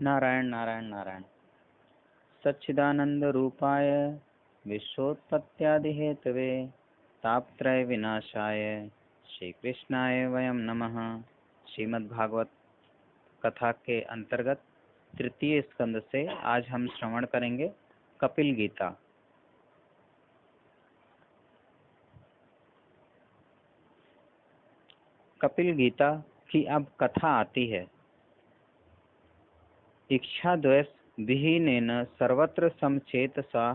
नारायण नारायण नारायण। सच्चिदानंद रूपाय विश्वोत्पत्त्यादि Hathaway तापत्रय विनाशाय श्री कृष्णाय वयम नमः। श्रीमद्भागवत कथा के अंतर्गत तृतीय स्कंद से आज हम श्रवण करेंगे कपिल गीता। कपिल गीता की अब कथा आती है। इच्छा द्वेष विहीनेन सर्वत्र समचेतसा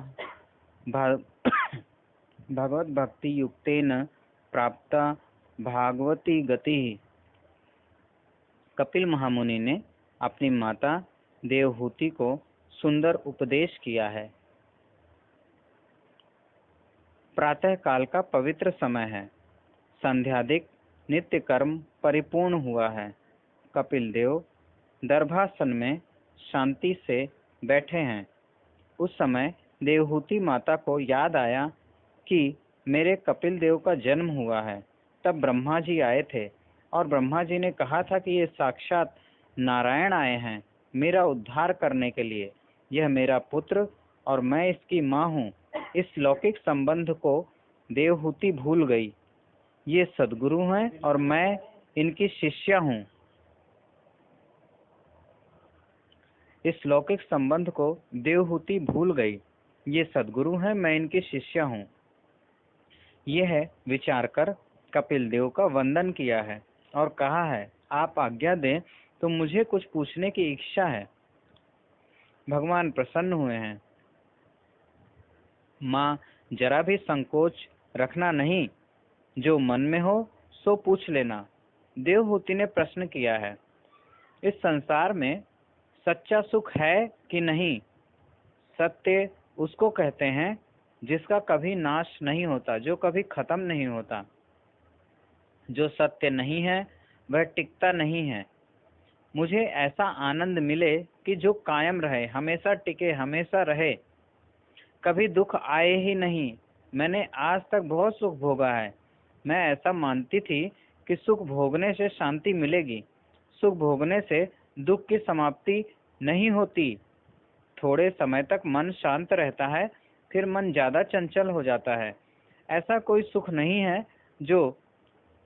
भगवत भक्ति युक्तेन प्राप्ता भागवती गति। कपिल महामुनि ने अपनी माता देवहूति को सुंदर उपदेश किया है। प्रातः काल का पवित्र समय है। संध्यादिक नित्य कर्म परिपूर्ण हुआ है। कपिल देव दर्भासन में शांति से बैठे हैं। उस समय देवहूति माता को याद आया कि मेरे कपिल देव का जन्म हुआ है। तब ब्रह्मा जी आए थे और ब्रह्मा जी ने कहा था कि ये साक्षात नारायण आए हैं मेरा उद्धार करने के लिए। यह मेरा पुत्र और मैं इसकी माँ हूँ। इस लौकिक संबंध को देवहूति भूल गई। ये सद्गुरु हैं और मैं इनकी शिष्या हूँ। इस लौकिक संबंध को देवहूति भूल गई। ये सद्गुरु हैं, मैं इनकी शिष्या हूँ। यह विचार कर कपिल देव का वंदन किया है और कहा है, आप आज्ञा दें तो मुझे कुछ पूछने की इच्छा है। भगवान प्रसन्न हुए हैं। माँ, जरा भी संकोच रखना नहीं, जो मन में हो सो पूछ लेना। देवहूति ने प्रश्न किया है, इस संसार में सच्चा सुख है कि नहीं? सत्य उसको कहते हैं जिसका कभी नाश नहीं होता, जो कभी खत्म नहीं होता। जो सत्य नहीं है वह टिकता नहीं है। मुझे ऐसा आनंद मिले कि जो कायम रहे, हमेशा टिके, हमेशा रहे, कभी दुख आए ही नहीं। मैंने आज तक बहुत सुख भोगा है। मैं ऐसा मानती थी कि सुख भोगने से शांति मिलेगी। सुख भोगने से दुख की समाप्ति नहीं होती। थोड़े समय तक मन शांत रहता है, फिर मन ज्यादा चंचल हो जाता है। ऐसा कोई सुख नहीं है जो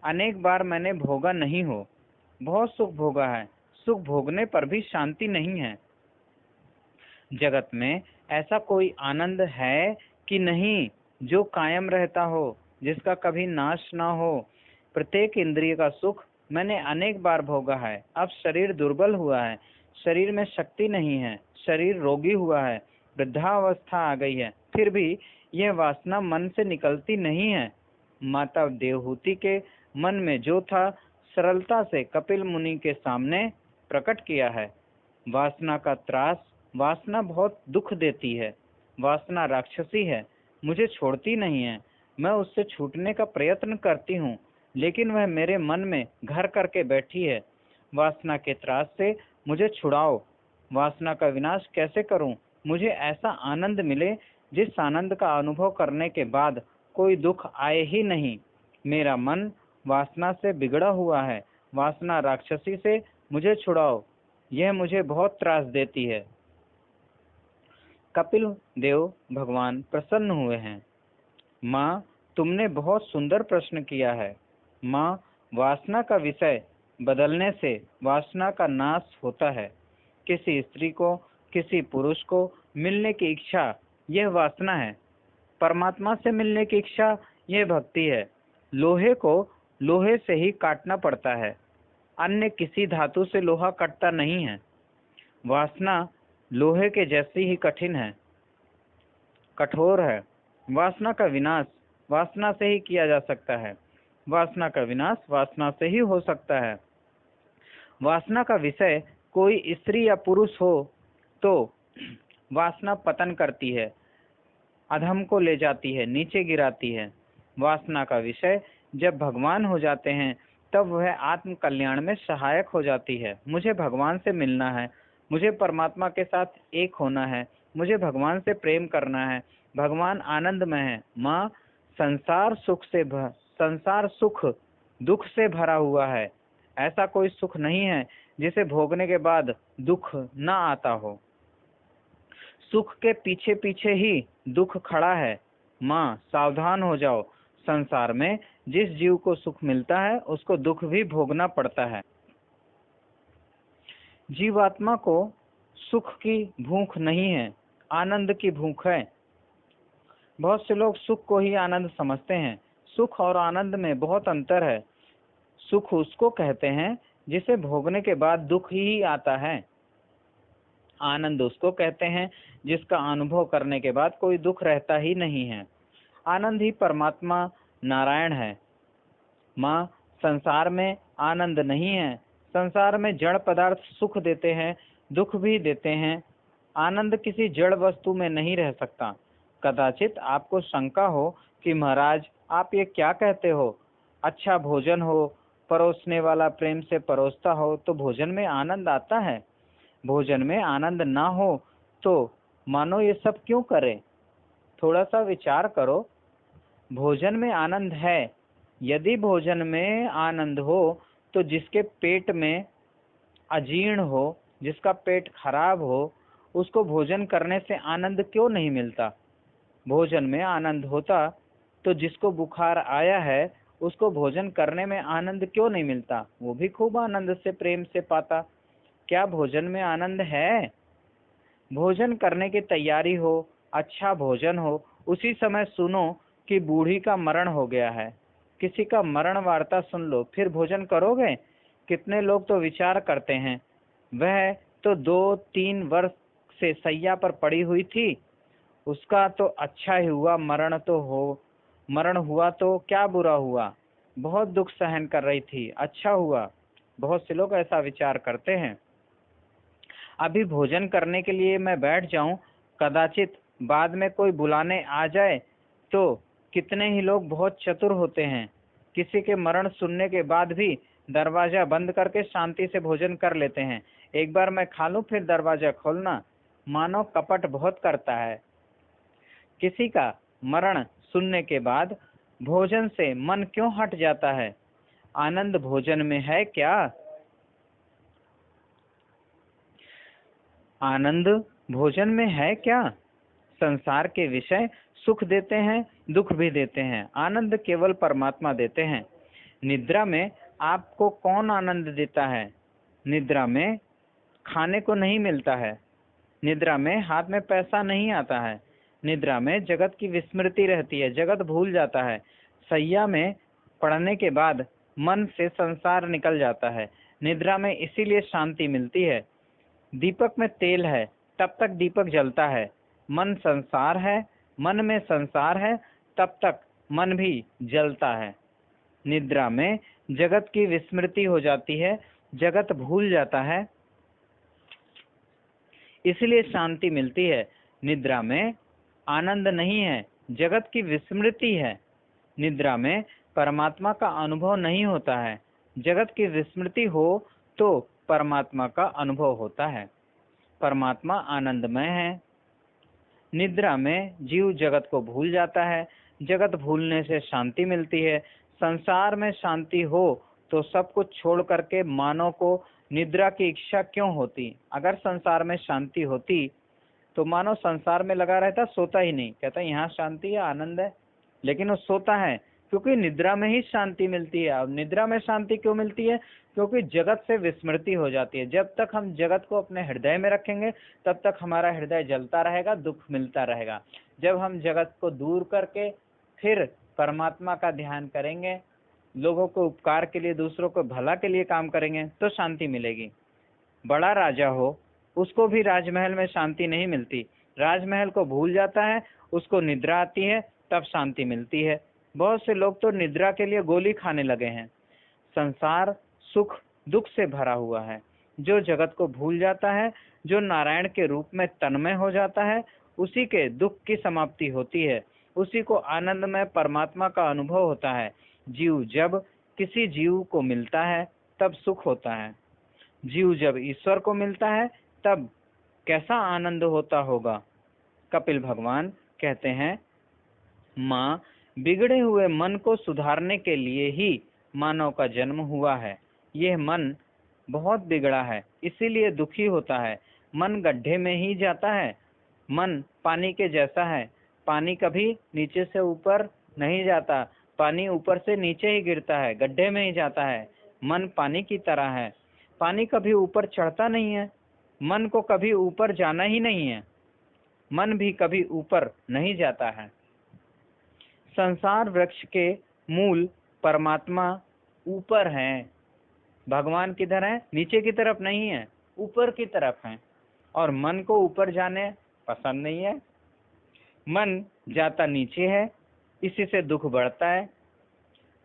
अनेक बार मैंने भोगा नहीं हो। बहुत सुख भोगा है, सुख भोगने पर भी शांति नहीं है। जगत में ऐसा कोई आनंद है कि नहीं जो कायम रहता हो, जिसका कभी नाश ना हो। प्रत्येक इंद्रिय का सुख मैंने अनेक बार भोगा है। अब शरीर दुर्बल हुआ है, शरीर में शक्ति नहीं है, शरीर रोगी हुआ है, वृद्धावस्था आ गई है, फिर भी यह वासना मन से निकलती नहीं है। माता देवहूति के मन में जो था सरलता से कपिल मुनि के सामने प्रकट किया है। वासना का त्रास, वासना बहुत दुख देती है। वासना राक्षसी है, मुझे छोड़ती नहीं है। मैं उससे छूटने का प्रयत्न करती हूँ, लेकिन वह मेरे मन में घर करके बैठी है। वासना के त्रास से मुझे छुड़ाओ। वासना का विनाश कैसे करूं? मुझे ऐसा आनंद मिले जिस आनंद का अनुभव करने के बाद कोई दुख आए ही नहीं। मेरा मन वासना से बिगड़ा हुआ है। वासना राक्षसी से मुझे छुड़ाओ, यह मुझे बहुत त्रास देती है। कपिल देव भगवान प्रसन्न हुए हैं। माँ, तुमने बहुत सुंदर प्रश्न किया है। माँ, वासना का विषय बदलने से वासना का नाश होता है। किसी स्त्री को किसी पुरुष को मिलने की इच्छा, यह वासना है। परमात्मा से मिलने की इच्छा, यह भक्ति है। लोहे को लोहे से ही काटना पड़ता है, अन्य किसी धातु से लोहा कटता नहीं है। वासना लोहे के जैसी ही कठिन है, कठोर है। वासना का विनाश वासना से ही किया जा सकता है। वासना का विनाश वासना से ही हो सकता है। वासना का विषय कोई स्त्री या पुरुष हो तो वासना पतन करती है, अधम को ले जाती है, नीचे गिराती है। वासना का विषय जब भगवान हो जाते हैं तब वह आत्म कल्याण में सहायक हो जाती है। मुझे भगवान से मिलना है, मुझे परमात्मा के साथ एक होना है, मुझे भगवान से प्रेम करना है। भगवान आनंदमय है। माँ, संसार सुख दुख से भरा हुआ है। ऐसा कोई सुख नहीं है जिसे भोगने के बाद दुख न आता हो। सुख के पीछे पीछे ही दुख खड़ा है। माँ, सावधान हो जाओ। संसार में जिस जीव को सुख मिलता है उसको दुख भी भोगना पड़ता है। जीवात्मा को सुख की भूख नहीं है, आनंद की भूख है। बहुत से लोग सुख को ही आनंद समझते हैं। सुख और आनंद में बहुत अंतर है। सुख उसको कहते हैं जिसे भोगने के बाद दुख ही आता है। आनंद उसको कहते हैं जिसका अनुभव करने के बाद कोई दुख रहता ही नहीं है। आनंद ही परमात्मा नारायण है। माँ, संसार में आनंद नहीं है। संसार में जड़ पदार्थ सुख देते हैं, दुख भी देते हैं। आनंद किसी जड़ वस्तु में नहीं रह सकता। कदाचित आपको शंका हो कि महाराज, आप ये क्या कहते हो? अच्छा भोजन हो, परोसने वाला प्रेम से परोसता हो तो भोजन में आनंद आता है। भोजन में आनंद ना हो तो मानो ये सब क्यों करे? थोड़ा सा विचार करो। भोजन में आनंद है। यदि भोजन में आनंद हो तो जिसके पेट में अजीर्ण हो, जिसका पेट खराब हो, उसको भोजन करने से आनंद क्यों नहीं मिलता? भोजन में आनंद होता तो जिसको बुखार आया है उसको भोजन करने में आनंद क्यों नहीं मिलता? वो भी खूब आनंद से प्रेम से पाता। क्या भोजन में आनंद है? भोजन करने की तैयारी हो, अच्छा भोजन हो, उसी समय सुनो कि बूढ़ी का मरण हो गया है। किसी का मरण वार्ता सुन लो, फिर भोजन करोगे? कितने लोग तो विचार करते हैं, वह तो 2-3 वर्ष से सैया पर पड़ी हुई थी, उसका तो अच्छा ही हुआ, मरण हुआ तो क्या बुरा हुआ, बहुत दुख सहन कर रही थी, अच्छा हुआ। बहुत से लोग ऐसा विचार करते हैं। अभी भोजन करने के लिए मैं बैठ जाऊं, कदाचित बाद में कोई बुलाने आ जाए तो कितने ही लोग बहुत चतुर होते हैं, किसी के मरण सुनने के बाद भी दरवाजा बंद करके शांति से भोजन कर लेते हैं। एक बार मैं खा लूं फिर दरवाजा खोलना। मानव कपट बहुत करता है। किसी का मरण सुनने के बाद भोजन से मन क्यों हट जाता है? आनंद भोजन में है क्या? आनंद भोजन में है क्या? संसार के विषय सुख देते हैं, दुख भी देते हैं। आनंद केवल परमात्मा देते हैं। निद्रा में आपको कौन आनंद देता है? निद्रा में खाने को नहीं मिलता है। निद्रा में हाथ में पैसा नहीं आता है। निद्रा में जगत की विस्मृति रहती है, जगत भूल जाता है। सैया में पड़ने के बाद मन से संसार निकल जाता है। निद्रा में इसीलिए शांति मिलती है। दीपक में तेल है, तब तक दीपक जलता है। मन संसार है, मन में संसार है, तब तक मन भी जलता है। निद्रा में जगत की विस्मृति हो जाती है, जगत भूल जाता है, इसलिए शांति मिलती है। निद्रा में आनंद नहीं है, जगत की विस्मृति है। निद्रा में परमात्मा का अनुभव नहीं होता है। जगत की विस्मृति हो तो परमात्मा का अनुभव होता है। परमात्मा आनंदमय है। निद्रा में जीव जगत को भूल जाता है। जगत भूलने से शांति मिलती है। संसार में शांति हो तो सब कुछ छोड़ करके मानव को निद्रा की इच्छा क्यों होती? अगर संसार में शांति होती तो मानव संसार में लगा रहता, सोता ही नहीं। कहता यहाँ शांति है, आनंद है, लेकिन वो सोता है क्योंकि निद्रा में ही शांति मिलती है। और निद्रा में शांति क्यों मिलती है? क्योंकि जगत से विस्मृति हो जाती है। जब तक हम जगत को अपने हृदय में रखेंगे तब तक हमारा हृदय जलता रहेगा, दुख मिलता रहेगा। जब हम जगत को दूर करके फिर परमात्मा का ध्यान करेंगे, लोगों को उपकार के लिए, दूसरों को भला के लिए काम करेंगे तो शांति मिलेगी। बड़ा राजा हो, उसको भी राजमहल में शांति नहीं मिलती। राजमहल को भूल जाता है, उसको निद्रा आती है, तब शांति मिलती है। बहुत से लोग तो निद्रा के लिए गोली खाने लगे हैं। संसार सुख दुख से भरा हुआ है। जो जगत को भूल जाता है, जो नारायण के रूप में तन्मय हो जाता है, उसी के दुख की समाप्ति होती है। उसी को आनंद में परमात्मा का अनुभव होता है। जीव जब किसी जीव को मिलता है तब सुख होता है। जीव जब ईश्वर को मिलता है तब कैसा आनंद होता होगा? कपिल भगवान कहते हैं, माँ, बिगड़े हुए मन को सुधारने के लिए ही मानव का जन्म हुआ है। यह मन बहुत बिगड़ा है, इसीलिए दुखी होता है। मन गड्ढे में ही जाता है। मन पानी के जैसा है। पानी कभी नीचे से ऊपर नहीं जाता, पानी ऊपर से नीचे ही गिरता है, गड्ढे में ही जाता है। मन पानी की तरह है। पानी कभी ऊपर चढ़ता नहीं है। मन को कभी ऊपर जाना ही नहीं है। मन भी कभी ऊपर नहीं जाता है। संसार वृक्ष के मूल परमात्मा ऊपर हैं। भगवान किधर है? नीचे की तरफ नहीं है, ऊपर की तरफ है। और मन को ऊपर जाने पसंद नहीं है। मन जाता नीचे है, इसी से दुख बढ़ता है।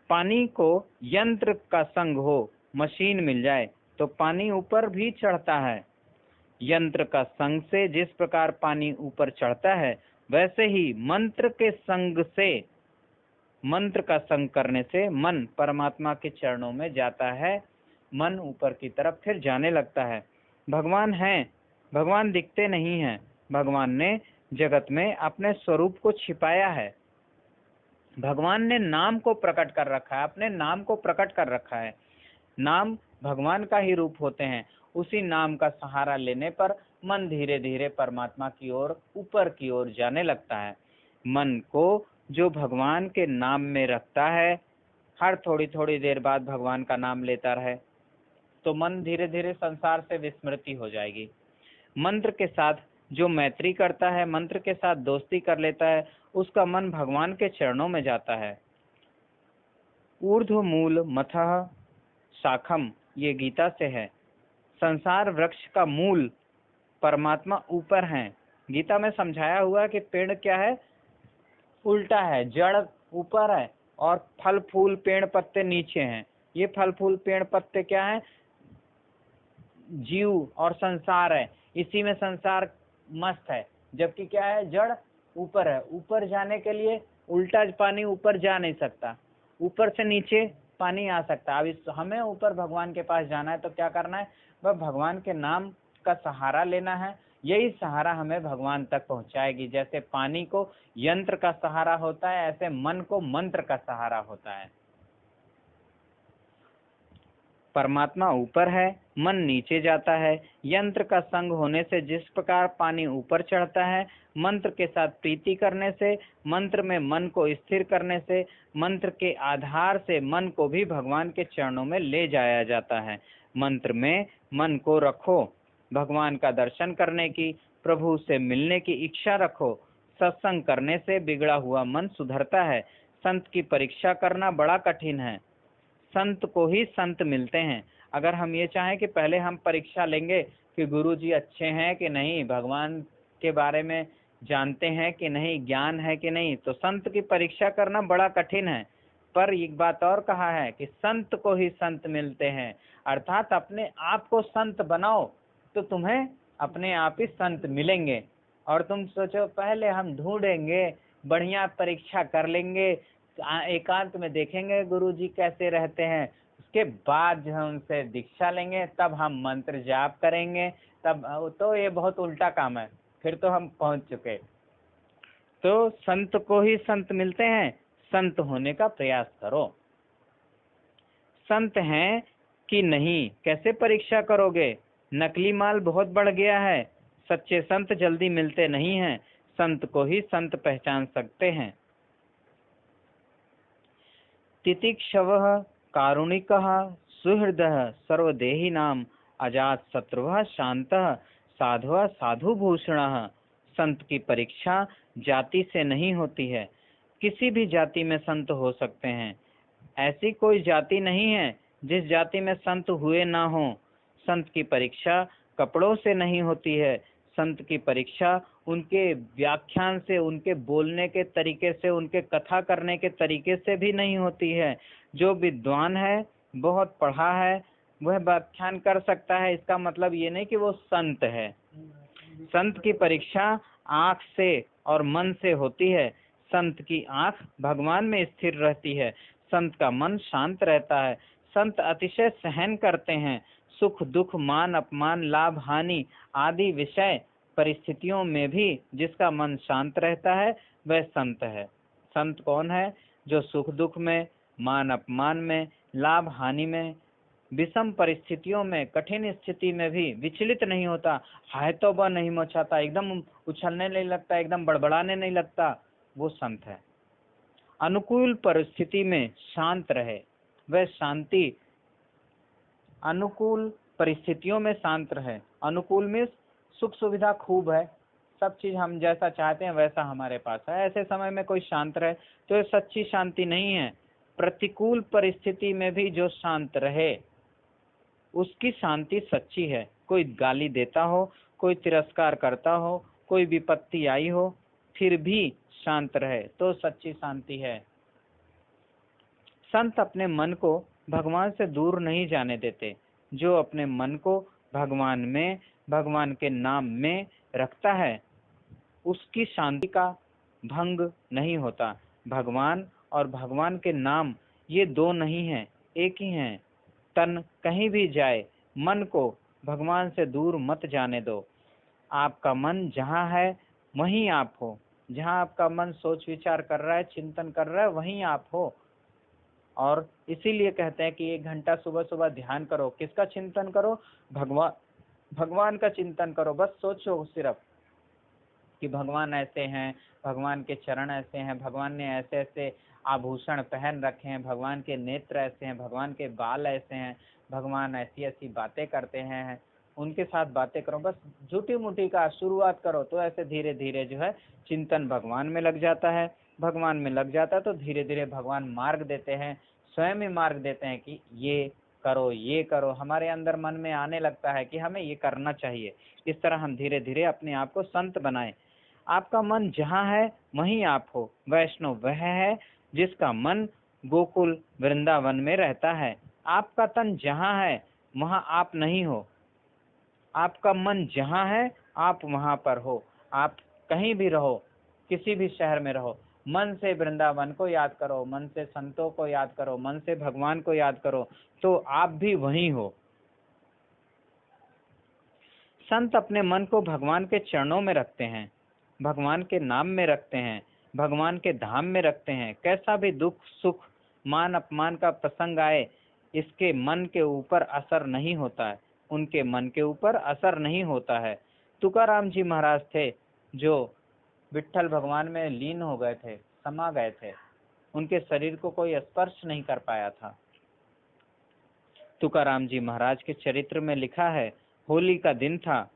पानी को यंत्र का संग हो, मशीन मिल जाए तो पानी ऊपर भी चढ़ता है। यंत्र का संग से जिस प्रकार पानी ऊपर चढ़ता है, वैसे ही मंत्र के संग से, मंत्र का संग करने से मन परमात्मा के चरणों में जाता है। मन ऊपर की तरफ फिर जाने लगता है। भगवान हैं, भगवान दिखते नहीं हैं। भगवान ने जगत में अपने स्वरूप को छिपाया है। भगवान ने नाम को प्रकट कर रखा है, अपने नाम को प्रकट कर रखा है। नाम भगवान का ही रूप होते हैं। उसी नाम का सहारा लेने पर मन धीरे धीरे परमात्मा की ओर, ऊपर की ओर जाने लगता है। मन को जो भगवान के नाम में रखता है, हर थोड़ी थोड़ी देर बाद भगवान का नाम लेता रहे, तो मन धीरे धीरे संसार से विस्मृति हो जाएगी। मंत्र के साथ जो मैत्री करता है, मंत्र के साथ दोस्ती कर लेता है, उसका मन भगवान के चरणों में जाता है। ऊर्ध्व मूल मथः शाखम, ये गीता से है। संसार वृक्ष का मूल परमात्मा ऊपर है। गीता में समझाया हुआ है कि पेड़ क्या है? उल्टा है, जड़ ऊपर है और फल फूल पेड़ पत्ते नीचे हैं। ये फल फूल पेड़ पत्ते क्या है? जीव और संसार है। इसी में संसार मस्त है, जबकि क्या है? जड़ ऊपर है। ऊपर जाने के लिए उल्टा पानी ऊपर जा नहीं सकता, ऊपर से नीचे पानी आ सकता। अब हमें ऊपर भगवान के पास जाना है तो क्या करना है? वह भगवान के नाम का सहारा लेना है। यही सहारा हमें भगवान तक पहुंचाएगी। जैसे पानी को यंत्र का सहारा होता है, ऐसे मन को मंत्र का सहारा होता है। परमात्मा ऊपर है, मन नीचे जाता है। यंत्र का संग होने से जिस प्रकार पानी ऊपर चढ़ता है, मंत्र के साथ प्रीति करने से, मंत्र में मन को स्थिर करने से, मंत्र के आधार से मन को भी भगवान के चरणों में ले जाया जाता है। मंत्र में मन को रखो, भगवान का दर्शन करने की, प्रभु से मिलने की इच्छा रखो। सत्संग करने से बिगड़ा हुआ मन सुधरता है। संत की परीक्षा करना बड़ा कठिन है। संत को ही संत मिलते हैं। अगर हम ये चाहें कि पहले हम परीक्षा लेंगे कि गुरु जी अच्छे हैं कि नहीं, भगवान के बारे में जानते हैं कि नहीं, ज्ञान है कि नहीं, तो संत की परीक्षा करना बड़ा कठिन है। पर एक बात और कहा है कि संत को ही संत मिलते हैं, अर्थात अपने आप को संत बनाओ तो तुम्हें अपने आप ही संत मिलेंगे। और तुम सोचो पहले हम ढूंढेंगे, बढ़िया परीक्षा कर लेंगे, एकांत में देखेंगे गुरुजी कैसे रहते हैं, उसके बाद जो हम उनसे दीक्षा लेंगे, तब हम मंत्र जाप करेंगे, तब तो ये बहुत उल्टा काम है, फिर तो हम पहुंच चुके। तो संत को ही संत मिलते हैं, संत होने का प्रयास करो। संत हैं कि नहीं कैसे परीक्षा करोगे? नकली माल बहुत बढ़ गया है। सच्चे संत जल्दी मिलते नहीं हैं, संत को ही संत पहचान सकते हैं। तितिक्षवः कारुणिकः सुहृदः सर्वदेहिनां अजात शत्रुः शांतः साधुः साधुभूषणः। संत की परीक्षा जाति से नहीं होती है। किसी भी जाति में संत हो सकते हैं। ऐसी कोई जाति नहीं है जिस जाति में संत हुए ना हो। संत की परीक्षा कपड़ों से नहीं होती है। संत की परीक्षा उनके व्याख्यान से, उनके बोलने के तरीके से, उनके कथा करने के तरीके से भी नहीं होती है। जो विद्वान है, बहुत पढ़ा है, वह व्याख्यान कर सकता है, इसका मतलब ये नहीं कि वो संत है। संत की परीक्षा आँख से और मन से होती है। संत की आँख भगवान में स्थिर रहती है। संत का मन शांत रहता है। संत अतिशय सहन करते हैं। सुख दुख, मान अपमान, लाभ हानि आदि विषय परिस्थितियों में भी जिसका मन शांत रहता है, वह संत है। संत कौन है? जो सुख दुख में, मान अपमान में, लाभ हानि में विषम परिस्थितियों में, कठिन स्थिति में भी विचलित नहीं होता, हाय तौबा नहीं मचाता, एकदम उछलने नहीं लगता, एकदम बड़बड़ाने नहीं लगता, वो संत है। अनुकूल परिस्थिति में शांत रहे, वह शांति अनुकूल परिस्थितियों में शांत रहे। अनुकूल में सुख सुविधा खूब है, सब चीज हम जैसा चाहते हैं वैसा हमारे पास है, ऐसे समय में कोई शांत रहे तो ये सच्ची शांति नहीं है। प्रतिकूल परिस्थिति में भी जो शांत रहे उसकी शांति सच्ची है। कोई गाली देता हो, कोई तिरस्कार करता हो, कोई विपत्ति आई हो, फिर भी शांत रहे तो सच्ची शांति है। संत अपने मन को भगवान से दूर नहीं जाने देते। जो अपने मन को भगवान में, भगवान के नाम में रखता है उसकी शांति का भंग नहीं होता। भगवान और भगवान के नाम ये दो नहीं हैं, एक ही हैं। तन कहीं भी जाए, मन को भगवान से दूर मत जाने दो। आपका मन जहाँ है वहीं आप हो। जहाँ आपका मन सोच विचार कर रहा है, चिंतन कर रहा है, वहीं आप हो। और इसीलिए कहते हैं कि 1 घंटा सुबह सुबह ध्यान करो। किसका चिंतन करो? भगवान का चिंतन करो। बस सोचो सिर्फ कि भगवान ऐसे हैं, भगवान के चरण ऐसे हैं, भगवान ने ऐसे ऐसे आभूषण पहन रखे हैं, भगवान के नेत्र ऐसे हैं, भगवान के बाल ऐसे हैं, भगवान ऐसी ऐसी बातें करते हैं, उनके साथ बातें करो। बस झूठी मूठी का शुरुआत करो तो ऐसे धीरे धीरे जो है चिंतन भगवान में लग जाता है। भगवान में लग जाता है तो धीरे धीरे भगवान मार्ग देते हैं, स्वयं ही मार्ग देते हैं कि ये करो, ये करो। हमारे अंदर मन में आने लगता है कि हमें ये करना चाहिए। इस तरह हम धीरे धीरे अपने आप को संत बनाएं। आपका मन जहाँ है वहीं आप हो। वैष्णव वह है जिसका मन गोकुल वृंदावन में रहता है। आपका तन जहाँ है वहाँ आप नहीं हो। आपका मन जहाँ है आप वहाँ पर हो। आप कहीं भी रहो, किसी भी शहर में रहो, मन से वृंदावन को याद करो, मन से संतों को याद करो, मन से भगवान को याद करो, तो आप भी वहीं हो। संत अपने मन को भगवान के चरणों में रखते हैं, भगवान के नाम में रखते हैं, भगवान के धाम में रखते हैं। कैसा भी दुख सुख मान अपमान का प्रसंग आए, इसके मन के ऊपर असर नहीं होता है, उनके मन के ऊपर असर नहीं होता है। तुकाराम जी महाराज थे जो विट्ठल भगवान में लीन हो गए थे, समा गए थे, उनके शरीर को कोई स्पर्श नहीं कर पाया था। तुकाराम जी महाराज के चरित्र में लिखा है, होली का दिन था,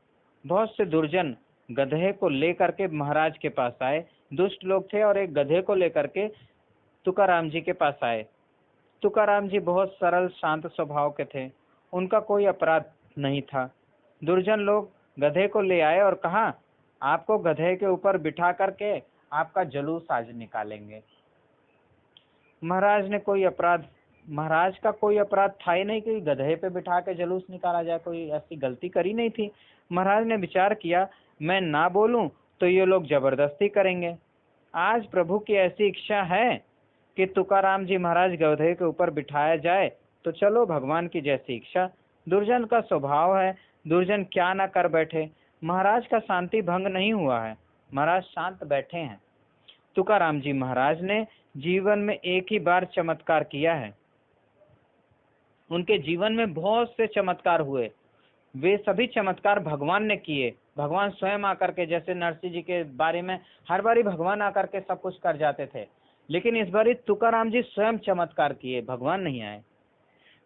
बहुत से दुर्जन गधे को लेकर के महाराज के पास आए। दुष्ट लोग थे और एक गधे को लेकर के तुकाराम जी के पास आए। तुकाराम जी बहुत सरल शांत स्वभाव के थे, उनका कोई अपराध नहीं था। दुर्जन लोग गधे को ले आए और कहा, आपको गधे के ऊपर बिठा करके आपका जुलूस आज निकालेंगे। महाराज का कोई अपराध था ही नहीं कि गधे पे बिठा के जुलूस निकाला जाए, कोई ऐसी गलती करी नहीं थी। महाराज ने विचार किया, मैं ना बोलूं तो ये लोग जबरदस्ती करेंगे। आज प्रभु की ऐसी इच्छा है कि तुकाराम जी महाराज गधे के ऊपर बिठाया जाए, तो चलो भगवान की जैसी इच्छा। दुर्जन का स्वभाव है, दुर्जन क्या ना कर बैठे। महाराज का शांति भंग नहीं हुआ है, महाराज शांत बैठे हैं। तुकाराम जी महाराज ने जीवन में एक ही बार चमत्कार किया है। उनके जीवन में बहुत से चमत्कार हुए, वे सभी चमत्कार भगवान ने किए। भगवान स्वयं आकर के, जैसे नरसिंह जी के बारे में हर बारी भगवान आकर के सब कुछ कर जाते थे, लेकिन इस बारी तुकाराम जी स्वयं चमत्कार किए, भगवान नहीं आए।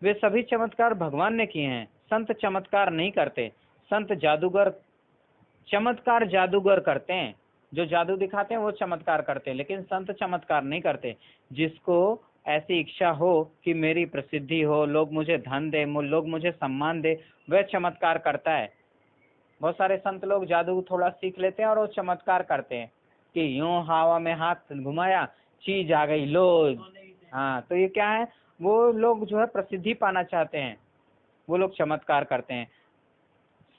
वे सभी चमत्कार भगवान ने किए हैं। संत चमत्कार नहीं करते, संत जादूगर चमत्कार जादूगर करते हैं। जो जादू दिखाते हैं वो चमत्कार करते हैं, लेकिन संत चमत्कार नहीं करते। जिसको ऐसी इच्छा हो कि मेरी प्रसिद्धि हो, लोग मुझे धन दे, लोग मुझे सम्मान दे, वह चमत्कार करता है। बहुत सारे संत लोग जादू थोड़ा सीख लेते हैं और वो चमत्कार करते हैं कि यूं हवा में हाथ घुमाया, चीज आ गई, लो। हाँ, तो ये क्या है, वो लोग जो है प्रसिद्धि पाना चाहते हैं, वो लोग चमत्कार करते हैं।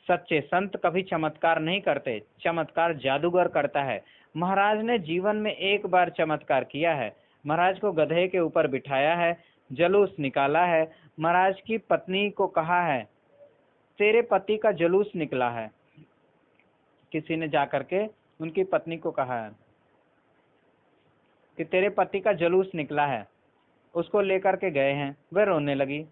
सच्चे संत कभी चमत्कार नहीं करते, चमत्कार जादूगर करता है। महाराज ने जीवन में एक बार चमत्कार किया है। महाराज को गधे के ऊपर बिठाया है, जुलूस निकाला है। महाराज की पत्नी को कहा है, तेरे पति का जुलूस निकला है। किसी ने जाकर के उनकी पत्नी को कहा है कि तेरे पति का जुलूस निकला है। उसको लेकर के गए हैं, वह रोने लगी।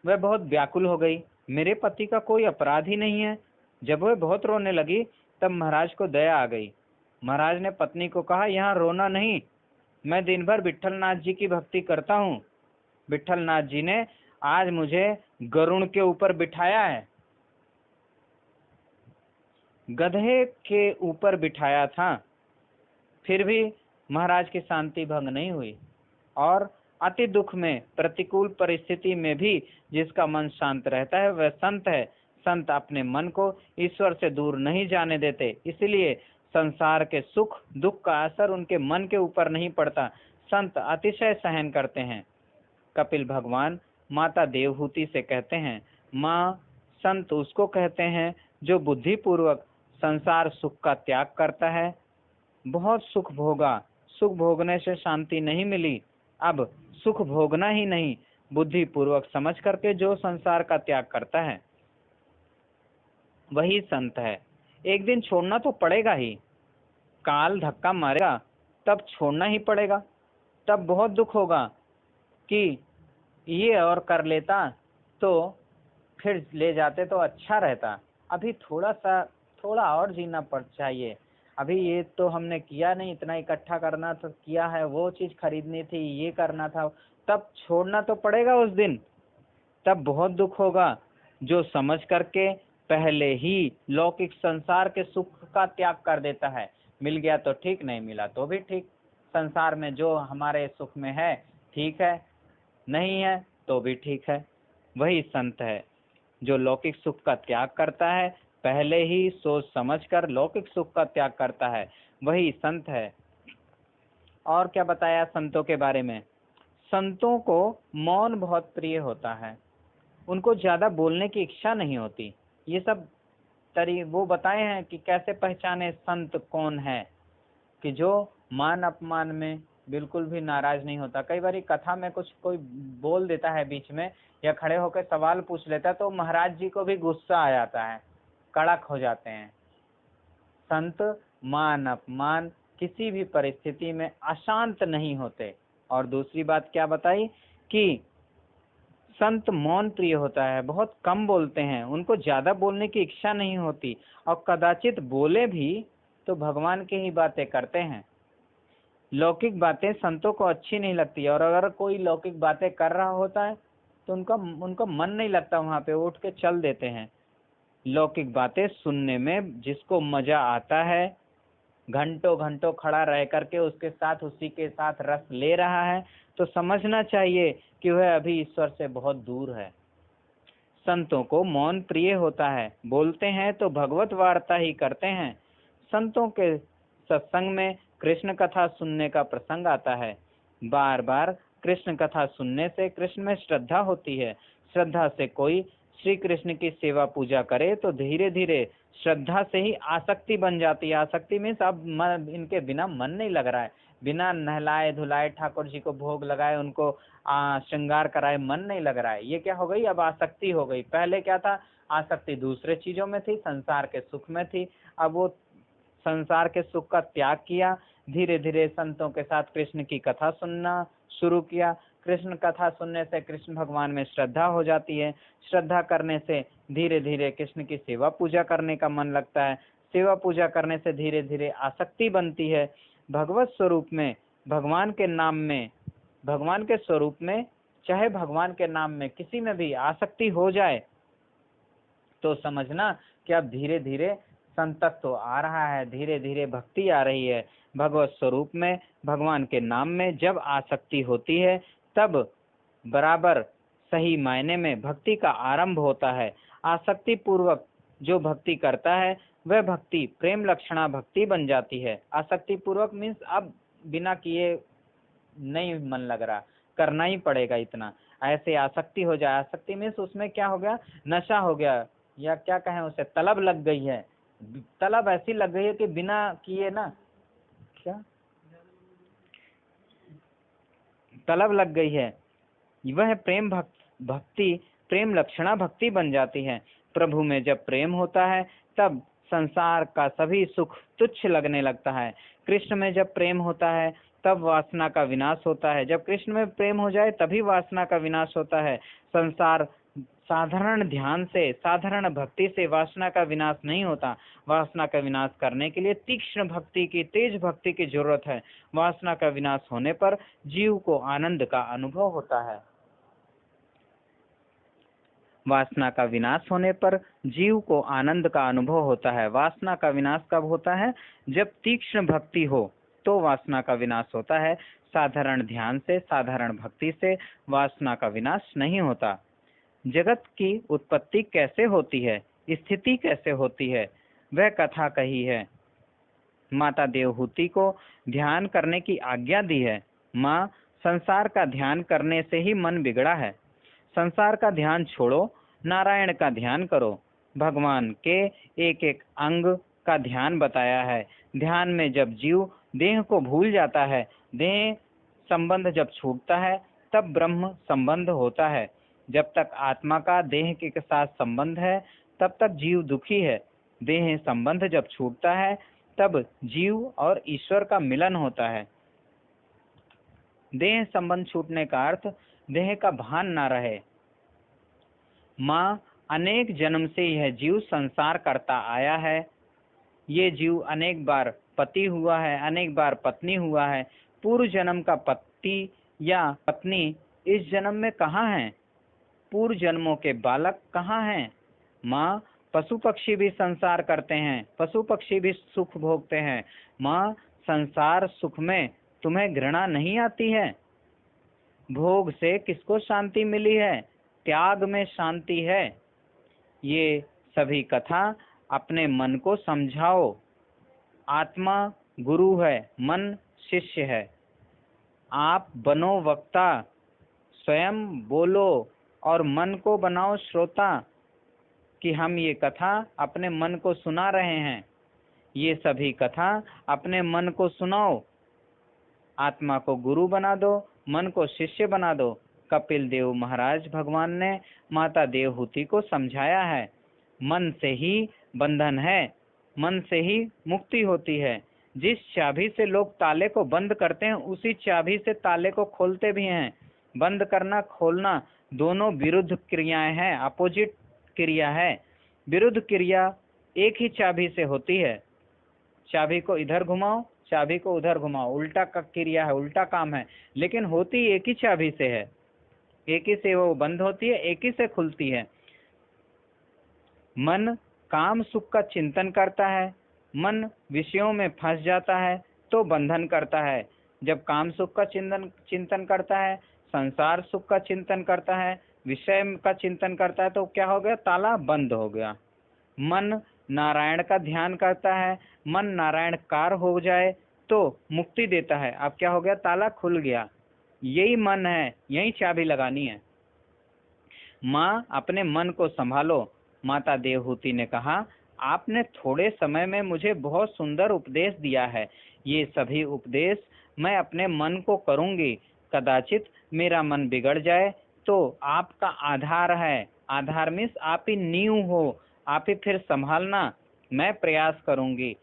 वह बहुत व्याकुल हो गई। मेरे पति का कोई अपराध ही नहीं है। जब वह बहुत रोने लगी तब महाराज को दया आ गई। महाराज ने पत्नी को कहा, यहाँ रोना नहीं, मैं दिन भर विट्ठलनाथ जी की भक्ति करता हूँ। विट्ठलनाथ जी ने आज मुझे गरुड़ के ऊपर बिठाया है, गधे के ऊपर बिठाया था, फिर भी महाराज की शांति भंग नहीं हुई। और अति दुख में, प्रतिकूल परिस्थिति में भी जिसका मन शांत रहता है वह संत है। संत अपने मन को ईश्वर से दूर नहीं जाने देते, इसलिए संसार के सुख दुख का असर उनके मन के ऊपर नहीं पड़ता। संत अतिशय सहन करते हैं। कपिल भगवान माता देवहूति से कहते हैं, माँ, संत उसको कहते हैं जो बुद्धिपूर्वक संसार सुख का त्याग करता है। बहुत सुख भोगा, सुख भोगने से शांति नहीं मिली, अब सुख भोगना ही नहीं, बुद्धि पूर्वक समझ करके जो संसार का त्याग करता है वही संत है। एक दिन छोड़ना तो पड़ेगा ही, काल धक्का मारेगा तब छोड़ना ही पड़ेगा। तब बहुत दुख होगा कि ये और कर लेता तो फिर ले जाते तो अच्छा रहता, अभी थोड़ा और जीना पड़ चाहिए, अभी ये तो हमने किया नहीं, इतना इकट्ठा करना तो किया है, वो चीज खरीदनी थी, ये करना था, तब छोड़ना तो पड़ेगा उस दिन। तब बहुत दुख होगा। जो समझ करके पहले ही लौकिक संसार के सुख का त्याग कर देता है, मिल गया तो ठीक, नहीं मिला तो भी ठीक, संसार में जो हमारे सुख में है ठीक है, नहीं है तो भी ठीक है, वही संत है। जो लौकिक सुख का त्याग करता है, पहले ही सोच समझकर लौकिक सुख का त्याग करता है, वही संत है। और क्या बताया संतों के बारे में? संतों को मौन बहुत प्रिय होता है, उनको ज्यादा बोलने की इच्छा नहीं होती। ये सब वो बताए हैं कि कैसे पहचाने संत कौन है, कि जो मान अपमान में बिल्कुल भी नाराज नहीं होता। कई बार कथा में कुछ कोई बोल देता है बीच में या खड़े होकर सवाल पूछ लेता है तो महाराज जी को भी गुस्सा आ जाता है, कड़क हो जाते हैं। संत मान अपमान किसी भी परिस्थिति में अशांत नहीं होते। और दूसरी बात क्या बताई कि संत मौन प्रिय होता है, बहुत कम बोलते हैं, उनको ज्यादा बोलने की इच्छा नहीं होती, और कदाचित बोले भी तो भगवान की ही बातें करते हैं। लौकिक बातें संतों को अच्छी नहीं लगती, और अगर कोई लौकिक बातें कर रहा होता है तो उनका मन नहीं लगता, वहां पे उठ के चल देते हैं। लौकिक बातें सुनने में जिसको मजा आता है, घंटों घंटों खड़ा रह करके उसी के साथ रस ले रहा है, तो समझना चाहिए कि वह अभी ईश्वर से बहुत दूर है। संतों को मौन प्रिय होता है, बोलते हैं तो भगवत वार्ता ही करते हैं। संतों के सत्संग में कृष्ण कथा सुनने का प्रसंग आता है। बार बार कृष्ण कथा सुनने से कृष्ण में श्रद्धा होती है। श्रद्धा से कोई श्री कृष्ण की सेवा पूजा करे तो धीरे धीरे श्रद्धा से ही आसक्ति बन जाती है। आसक्ति मीन्स अब इनके बिना मन नहीं लग रहा है, बिना नहलाए धुलाए ठाकुर जी को भोग लगाए, उनको श्रृंगार कराए, मन नहीं लग रहा है। ये क्या हो गई? अब आसक्ति हो गई। पहले क्या था? आसक्ति दूसरे चीजों में थी, संसार के सुख में थी। अब वो संसार के सुख का त्याग किया, धीरे धीरे संतों के साथ कृष्ण की कथा सुनना शुरू किया। कृष्ण कथा सुनने से कृष्ण भगवान में श्रद्धा हो जाती है। श्रद्धा करने से धीरे धीरे कृष्ण की सेवा पूजा करने का मन लगता है। सेवा पूजा करने से धीरे धीरे आसक्ति बनती है। भगवत स्वरूप में, भगवान के नाम में, भगवान के स्वरूप में, चाहे भगवान के नाम में किसी में भी आसक्ति हो जाए तो समझना कि अब धीरे धीरे संतक तो आ रहा है, धीरे धीरे भक्ति आ रही है। भगवत स्वरूप में, भगवान के नाम में जब आसक्ति होती है तब बराबर सही मायने में भक्ति का आरंभ होता है। आसक्ति पूर्वक जो भक्ति करता है वह भक्ति प्रेम लक्षणा भक्ति बन जाती है। आसक्ति पूर्वक मीन्स अब बिना किए नहीं मन लग रहा, करना ही पड़ेगा इतना, ऐसे आसक्ति हो जाए। आसक्ति मीन्स उसमें क्या हो गया? नशा हो गया, या क्या कहें उसे, तलब लग गई है। तलब ऐसी लग गई है कि बिना किए ना, क्या तलब लग गई है, वह प्रेम भक्ति प्रेम लक्षणा भक्ति बन जाती है। प्रभु में जब प्रेम होता है तब संसार का सभी सुख तुच्छ लगने लगता है। कृष्ण में जब प्रेम होता है तब वासना का विनाश होता है। जब कृष्ण में प्रेम हो जाए तभी वासना का विनाश होता है। संसार साधारण ध्यान से, साधारण भक्ति से वासना का विनाश नहीं होता। वासना का विनाश करने के लिए तीक्ष्ण भक्ति की, तेज भक्ति की जरूरत है। वासना का विनाश होने पर जीव को आनंद का अनुभव होता है। वासना का विनाश होने पर जीव को आनंद का अनुभव होता है। वासना का विनाश कब होता है? जब तीक्ष्ण भक्ति हो तो वासना का विनाश होता है। साधारण ध्यान से, साधारण भक्ति से वासना का विनाश नहीं होता। जगत की उत्पत्ति कैसे होती है, स्थिति कैसे होती है, वह कथा कही है। माता देवहूति को ध्यान करने की आज्ञा दी है। माँ, संसार का ध्यान करने से ही मन बिगड़ा है। संसार का ध्यान छोड़ो, नारायण का ध्यान करो। भगवान के एक एक अंग का ध्यान बताया है। ध्यान में जब जीव देह को भूल जाता है, देह संबंध जब छूटता है, तब ब्रह्म संबंध होता है। जब तक आत्मा का देह के साथ संबंध है, तब तक जीव दुखी है। देह संबंध जब छूटता है, तब जीव और ईश्वर का मिलन होता है। देह संबंध छूटने का अर्थ देह का भान ना रहे। माँ, अनेक जन्म से यह जीव संसार करता आया है। ये जीव अनेक बार पति हुआ है, अनेक बार पत्नी हुआ है। पूर्व जन्म का पति या पत्नी इस जन्म में कहाँ है? पूर्व जन्मों के बालक कहाँ हैं? माँ, पशु पक्षी भी संसार करते हैं, पशु पक्षी भी सुख भोगते हैं। माँ, संसार सुख में तुम्हें घृणा नहीं आती है? भोग से किसको शांति मिली है? त्याग में शांति है। ये सभी कथा अपने मन को समझाओ। आत्मा गुरु है, मन शिष्य है। आप बनो वक्ता, स्वयं बोलो और मन को बनाओ श्रोता कि हम ये कथा अपने मन को सुना रहे हैं। ये सभी कथा अपने मन को सुनाओ। आत्मा को गुरु बना दो, मन को शिष्य बना दो। कपिल देव महाराज भगवान ने माता देवहूति को समझाया है। मन से ही बंधन है, मन से ही मुक्ति होती है। जिस चाबी से लोग ताले को बंद करते हैं, उसी चाबी से ताले को खोलते भी हैं। बंद करना, खोलना दोनों विरुद्ध क्रियाएं हैं, अपोजिट क्रिया है। विरुद्ध क्रिया एक ही चाबी से होती है। चाबी को इधर घुमाओ, चाबी को उधर घुमाओ, उल्टा का क्रिया है, उल्टा काम है, लेकिन होती एक ही चाबी से है। एक ही से वो बंद होती है, एक ही से खुलती है। मन काम सुख का चिंतन करता है, मन विषयों में फंस जाता है तो बंधन करता है। जब काम सुख का चिंतन करता है, संसार सुख का चिंतन करता है, विषय का चिंतन करता है, तो क्या हो गया? ताला बंद हो गया। मन नारायण का ध्यान करता है, मन नारायणकार हो जाए तो मुक्ति देता है। अब क्या हो गया? ताला खुल गया। यही मन है, यही चाबी लगानी है। माँ, अपने मन को संभालो। माता देवहूति ने कहा, आपने थोड़े समय में मुझे बहुत सुंदर उपदेश दिया है। ये सभी उपदेश मैं अपने मन को करूंगी। कदाचित मेरा मन बिगड़ जाए तो आपका आधार है। आधार मीन्स आप ही नींव हो, आप ही फिर संभालना। मैं प्रयास करूंगी।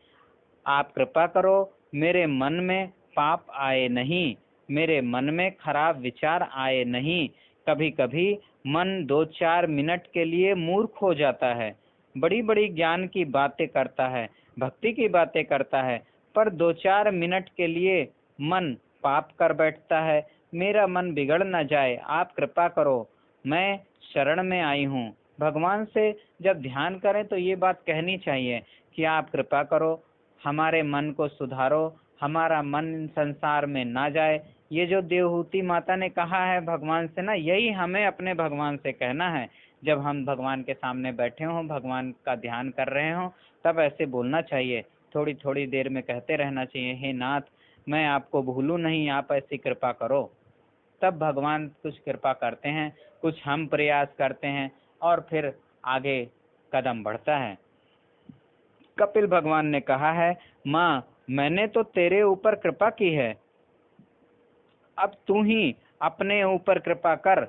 आप कृपा करो, मेरे मन में पाप आए नहीं, मेरे मन में खराब विचार आए नहीं। कभी कभी मन 2-4 मिनट के लिए मूर्ख हो जाता है, बड़ी बड़ी ज्ञान की बातें करता है, भक्ति की बातें करता है, पर 2-4 मिनट के लिए मन पाप कर बैठता है। मेरा मन बिगड़ न जाए, आप कृपा करो, मैं शरण में आई हूँ। भगवान से जब ध्यान करें तो ये बात कहनी चाहिए कि आप कृपा करो, हमारे मन को सुधारो, हमारा मन संसार में ना जाए। ये जो देवहूति माता ने कहा है भगवान से ना, यही हमें अपने भगवान से कहना है। जब हम भगवान के सामने बैठे हों, भगवान का ध्यान कर रहे हों, तब ऐसे बोलना चाहिए। थोड़ी थोड़ी देर में कहते रहना चाहिए, हे नाथ, मैं आपको भूलूं नहीं, आप ऐसी कृपा करो। तब भगवान कुछ कृपा करते हैं, कुछ हम प्रयास करते हैं और फिर आगे कदम बढ़ता है। कपिल भगवान ने कहा है, माँ, मैंने तो तेरे ऊपर कृपा की है, अब तू ही अपने ऊपर कृपा कर।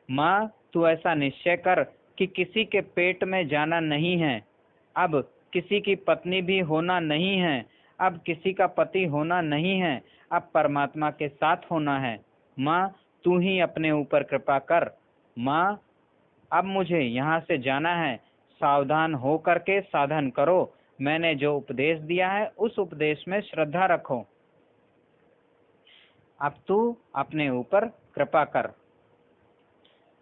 माँ, तू ऐसा निश्चय कर कि किसी के पेट में जाना नहीं है, अब किसी की पत्नी भी होना नहीं है, अब किसी का पति होना नहीं है, अब परमात्मा के साथ होना है। माँ, तू ही अपने ऊपर कृपा कर। माँ, अब मुझे यहाँ से जाना है, सावधान हो करके साधन करो। मैंने जो उपदेश दिया है उस उपदेश में श्रद्धा रखो। अब तू अपने ऊपर कृपा कर।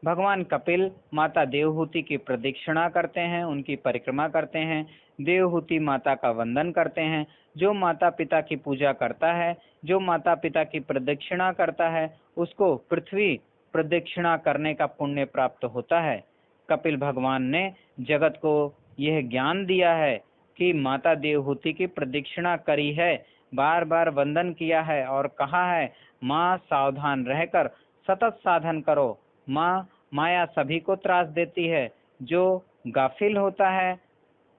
भगवान कपिल माता देवहूति की प्रदक्षिणा करते हैं, उनकी परिक्रमा करते हैं। देवहूति माता का वंदन करते हैं। जो माता पिता की पूजा करता है, जो माता पिता की प्रदक्षिणा करता है, उसको पृथ्वी प्रदक्षिणा करने का पुण्य प्राप्त होता है। कपिल भगवान ने जगत को यह ज्ञान दिया है कि माता देवहूति की प्रदक्षिणा करी है, बार बार वंदन किया है और कहा है, माँ सावधान रहकर सतत साधन करो। माँ, माया सभी को त्रास देती है। जो गाफिल होता है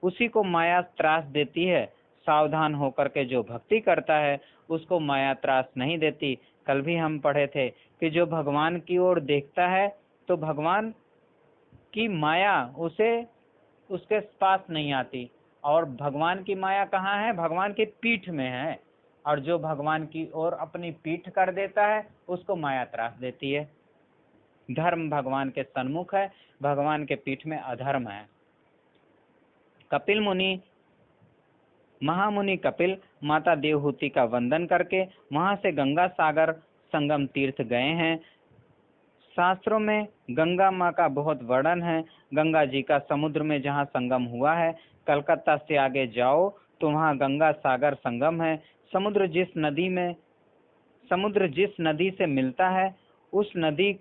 उसी को माया त्रास देती है। सावधान होकर के जो भक्ति करता है उसको माया त्रास नहीं देती। कल भी हम पढ़े थे कि जो भगवान की ओर देखता है तो भगवान की माया उसे उसके पास नहीं आती। और भगवान की माया कहाँ है? भगवान की पीठ में है। और जो भगवान की ओर अपनी पीठ कर देता है उसको माया त्रास देती है। धर्म भगवान के सन्मुख है, भगवान के पीठ में अधर्म है। कपिल मुनि, महामुनि कपिल माता देवहूति का वंदन करके वहां से गंगा सागर संगम तीर्थ गए हैं। शास्त्रों में गंगा माँ का बहुत वर्णन है। गंगा जी का समुद्र में जहाँ संगम हुआ है, कलकत्ता से आगे जाओ तो वहाँ गंगा सागर संगम है। समुद्र जिस नदी से मिलता है उस नदी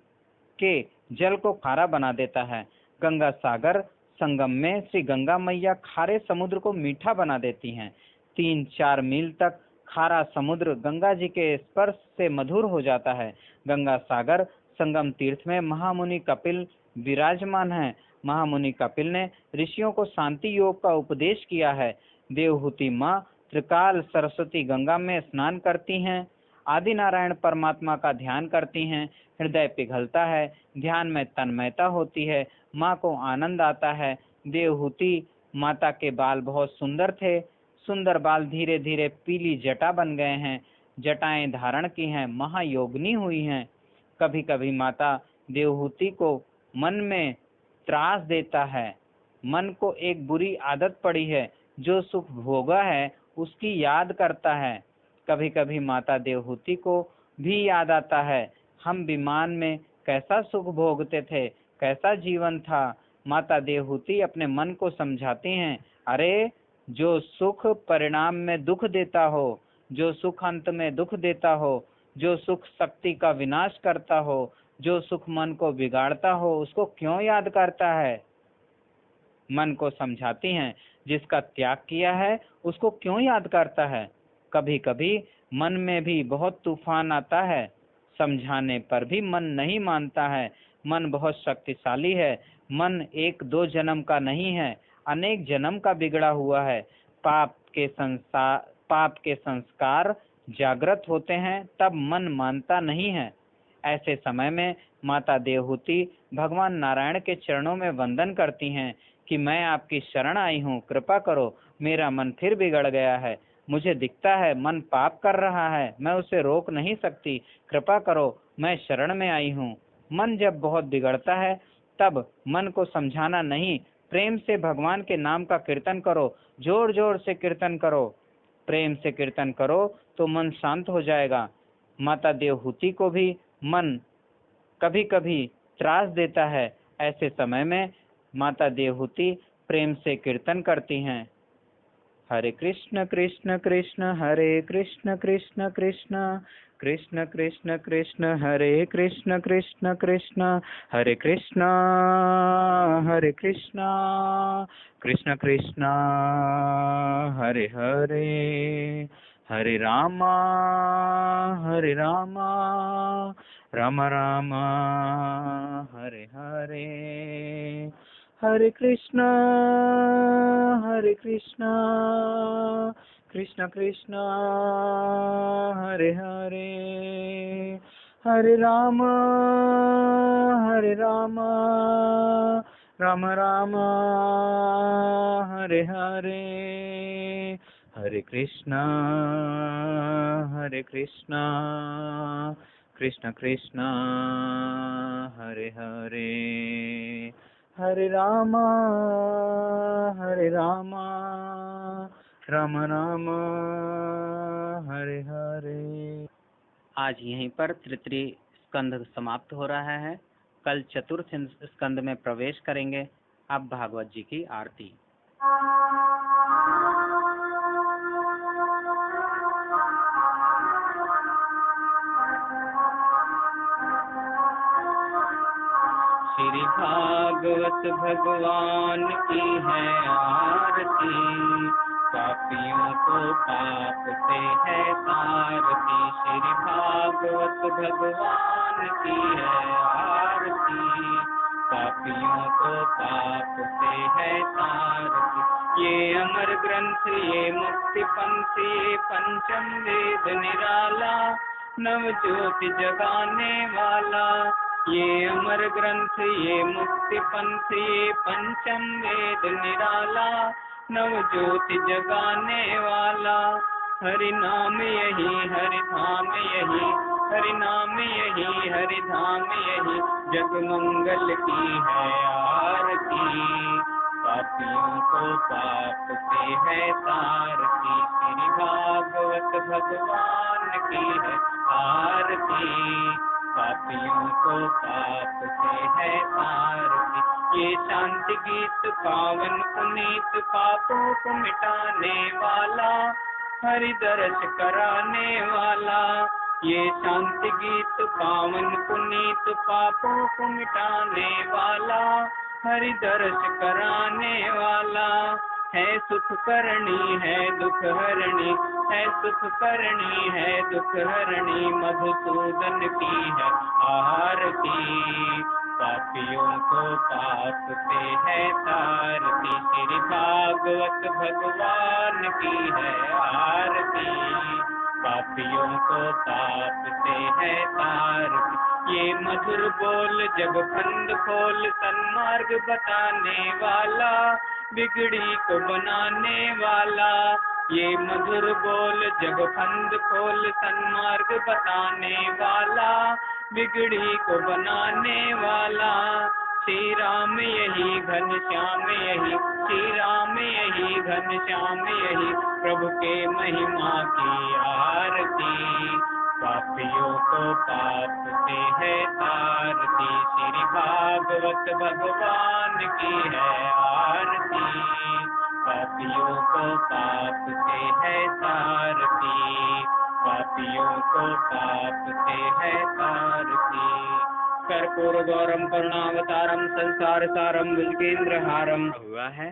के जल को खारा बना देता है। गंगा सागर संगम में श्री गंगा मैया खारे समुद्र को मीठा बना देती हैं। 3-4 मील तक खारा समुद्र गंगा जी के स्पर्श से मधुर हो जाता है। गंगा सागर संगम तीर्थ में महामुनि कपिल विराजमान है। महामुनि कपिल ने ऋषियों को शांति योग का उपदेश किया है। देवहूति माँ त्रिकाल सरस्वती गंगा में स्नान करती हैं। आदि नारायण परमात्मा का ध्यान करती हैं। हृदय पिघलता है, ध्यान में तन्मयता होती है, माँ को आनंद आता है। देवहूति माता के बाल बहुत सुंदर थे। सुंदर बाल धीरे धीरे पीली जटा बन गए हैं, जटाएं धारण की हैं, महायोगिनी हुई हैं। कभी कभी माता देवहूति को मन में त्रास देता है। मन को एक बुरी आदत पड़ी है, जो सुख भोगा है उसकी याद करता है। कभी कभी माता देवहूति को भी याद आता है, हम विमान में कैसा सुख भोगते थे, कैसा जीवन था। माता देवहूति अपने मन को समझाती हैं, अरे जो सुख परिणाम में दुख देता हो, जो सुख अंत में दुख देता हो, जो सुख शक्ति का विनाश करता हो, जो सुख मन को बिगाड़ता हो, उसको क्यों याद करता है। मन को समझाती हैं, जिसका त्याग किया है उसको क्यों याद करता है। कभी कभी मन में भी बहुत तूफान आता है, समझाने पर भी मन नहीं मानता है। मन बहुत शक्तिशाली है। मन 1-2 जन्म का नहीं है, अनेक जन्म का बिगड़ा हुआ है। पाप के संस्कार जागृत होते हैं, तब मन मानता नहीं है। ऐसे समय में माता देवहूति भगवान नारायण के चरणों में वंदन करती हैं कि मैं आपकी शरण आई हूँ, कृपा करो, मेरा मन फिर बिगड़ गया है। मुझे दिखता है मन पाप कर रहा है, मैं उसे रोक नहीं सकती, कृपा करो, मैं शरण में आई हूँ। मन जब बहुत बिगड़ता है तब मन को समझाना नहीं, प्रेम से भगवान के नाम का कीर्तन करो, जोर जोर से कीर्तन करो, प्रेम से कीर्तन करो तो मन शांत हो जाएगा। माता देवहूति को भी मन कभी कभी त्रास देता है। ऐसे समय में माता देवहूति प्रेम से कीर्तन करती हैं, हरे कृष्ण कृष्ण कृष्ण हरे कृष्ण कृष्ण कृष्ण कृष्ण कृष्ण कृष्ण हरे कृष्ण कृष्ण कृष्ण हरे कृष्ण कृष्ण कृष्ण हरे हरे, हरे राम राम राम हरे हरे, हरे कृष्ण कृष्ण कृष्ण हरे हरे, हरे राम राम राम हरे हरे, हरे कृष्ण कृष्ण कृष्ण हरे हरे। हरे रामा हरे रामा राम राम हरे हरे। आज यहीं पर तृतीय स्कंद समाप्त हो रहा है। कल चतुर्थ स्कंद में प्रवेश करेंगे। अब भागवत जी की आरती। श्री भागवत भगवान की है आरती, पापियों को पाप से है तारती। श्री भागवत भगवान की है आरती, पापियों को पाप से है तारती। ये अमर ग्रंथ ये मुक्ति पंथ ये पंचम वेद निराला, नव ज्योति जगाने वाला। ये अमर ग्रंथ ये मुक्ति पंथ ये पंचम वेद निराला, नव ज्योति जगाने वाला। हरि नाम यही हरि धाम यही, हरि नाम यही हरि धाम यही, जग मंगल की है आरती, पापियों को पाप से है तारती। श्री भागवत भगवान की है आरती, पापियों को पाप से है तारती। ये शांति गीत पावन पुनीत, पापों को मिटाने वाला, हरि दर्श कराने वाला। ये शांति गीत पावन पुनीत, पापों को मिटाने वाला, हरि दर्श कराने वाला। है सुख करणी है दुख हरणी, है सुख करणी है दुख हरणी, मधुसूदन की है आरती, पापियों को पाप से है तारती। श्री भागवत भगवान की है आरती, पापियों को पाप से है तारती। ये मधुर बोल जग फंद खोल, सन्मार्ग बताने वाला, बिगड़ी को बनाने वाला। ये मधुर बोल जग फंद खोल, सन्मार्ग बताने वाला, बिगड़ी को बनाने वाला। श्री राम यही घनश्याम यही, श्री राम यही घनश्याम यही, प्रभु के महिमा की आरती, पापियों को पाप से है तारती। श्री भागवत भगवान की है आरती, पापियों को पाप से है तारती, पापियों को पाप से है तारती। कर्पूर गौरम करुणावतारम संसार सारम भुजगेंद्र हारम हुआ है।